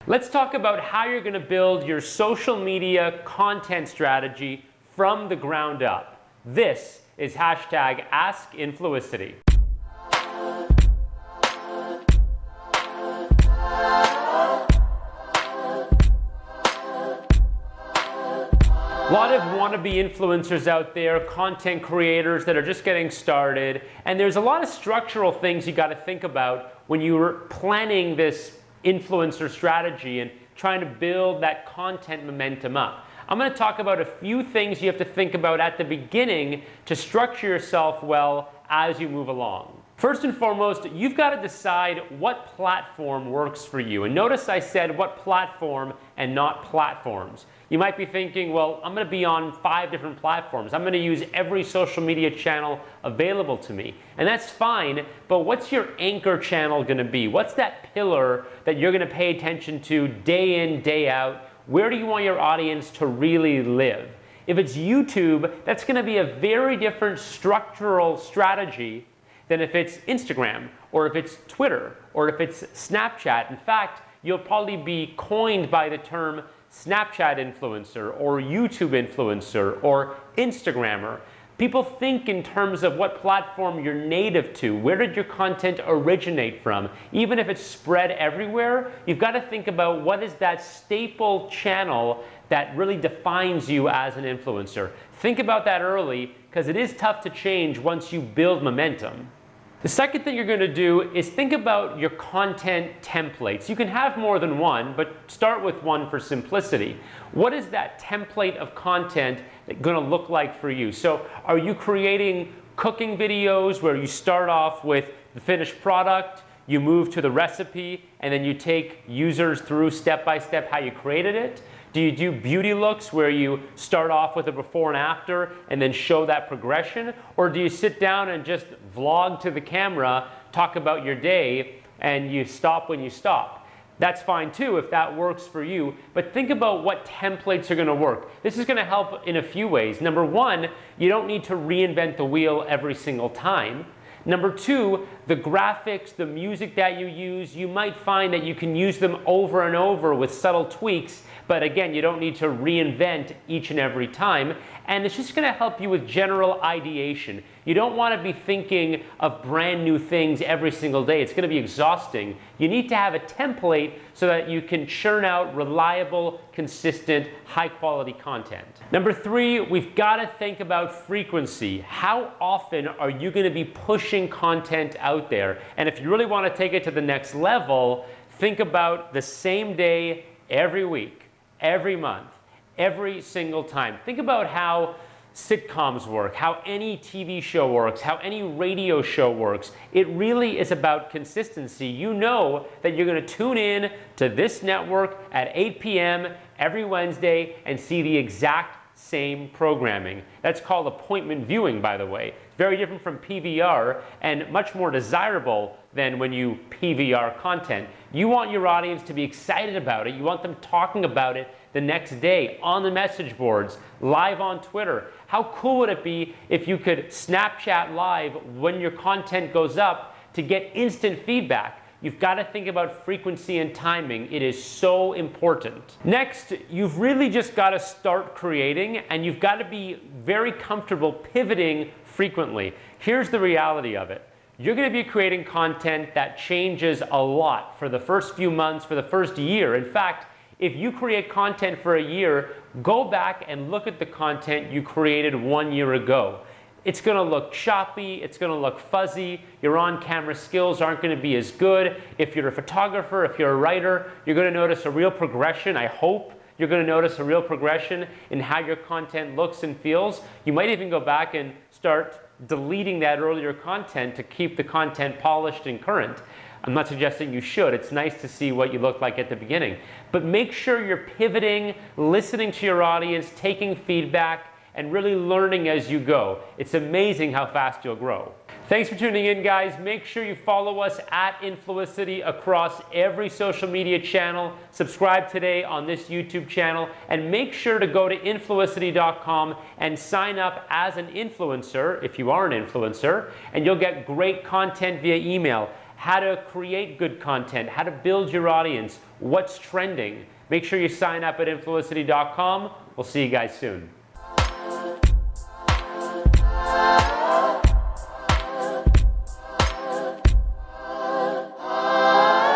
Let's talk about how you're going to build your social media content strategy from the ground up. This is hashtag #AskInfluicity. A lot of wannabe influencers out there, content creators that are just getting started, and there's a lot of structural things you got to think about when you're planning this influencer strategy and trying to build that content momentum up. I'm going to talk about a few things you have to think about at the beginning to structure yourself well as you move along. First and foremost, you've got to decide what platform works for you. And notice I said what platform and not platforms. You might be thinking, well, I'm going to be on 5 different platforms. I'm going to use every social media channel available to me. And that's fine, but what's your anchor channel going to be? What's that pillar that you're going to pay attention to day in, day out? Where do you want your audience to really live? If it's YouTube, that's going to be a very different structural strategy than if it's Instagram, or if it's Twitter, or if it's Snapchat. In fact, you'll probably be coined by the term Snapchat influencer, or YouTube influencer, or Instagrammer. People think in terms of what platform you're native to. Where did your content originate from? Even if it's spread everywhere, you've got to think about what is that staple channel that really defines you as an influencer. Think about that early, because it is tough to change once you build momentum. The second thing you're going to do is think about your content templates. You can have more than one, but start with one for simplicity. What is that template of content going to look like for you? So are you creating cooking videos where you start off with the finished product, you move to the recipe, and then you take users through step by step how you created it? Do you do beauty looks where you start off with a before and after and then show that progression? Or do you sit down and just vlog to the camera, talk about your day, and you stop when you stop? That's fine too if that works for you, but think about what templates are going to work. This is going to help in a few ways. Number one, you don't need to reinvent the wheel every single time. Number two, the graphics, the music that you use, you might find that you can use them over and over with subtle tweaks, but again, you don't need to reinvent each and every time. And it's just going to help you with general ideation. You don't want to be thinking of brand new things every single day. It's going to be exhausting. You need to have a template so that you can churn out reliable, consistent, high-quality content. Number three, we've got to think about frequency. How often are you going to be pushing content out there? And if you really want to take it to the next level, think about the same day every week, every month, every single time. Think about how sitcoms work, how any TV show works, how any radio show works. It really is about consistency. You know that you're going to tune in to this network at 8 p.m. every Wednesday and see the exact same programming. That's called appointment viewing, by the way. Very different from PVR and much more desirable than when you PVR content. You want your audience to be excited about it. You want them talking about it the next day on the message boards, live on Twitter. How cool would it be if you could Snapchat live when your content goes up to get instant feedback? You've got to think about frequency and timing. It is so important. Next, you've really just got to start creating, and you've got to be very comfortable pivoting frequently. Here's the reality of it. You're going to be creating content that changes a lot for the first few months, for the first year. In fact, if you create content for a year, go back and look at the content you created 1 year ago. It's going to look choppy, it's going to look fuzzy, your on-camera skills aren't going to be as good. If you're a photographer, if you're a writer, you're going to notice a real progression. I hope you're going to notice a real progression in how your content looks and feels. You might even go back and start deleting that earlier content to keep the content polished and current. I'm not suggesting you should. It's nice to see what you look like at the beginning. But make sure you're pivoting, listening to your audience, taking feedback, and really learning as you go. It's amazing how fast you'll grow. Thanks for tuning in, guys. Make sure you follow us at Influicity across every social media channel. Subscribe today on this YouTube channel, and make sure to go to Influicity.com and sign up as an influencer, if you are an influencer, and you'll get great content via email. how to create good content, how to build your audience, what's trending. Make sure you sign up at Influicity.com. We'll see you guys soon.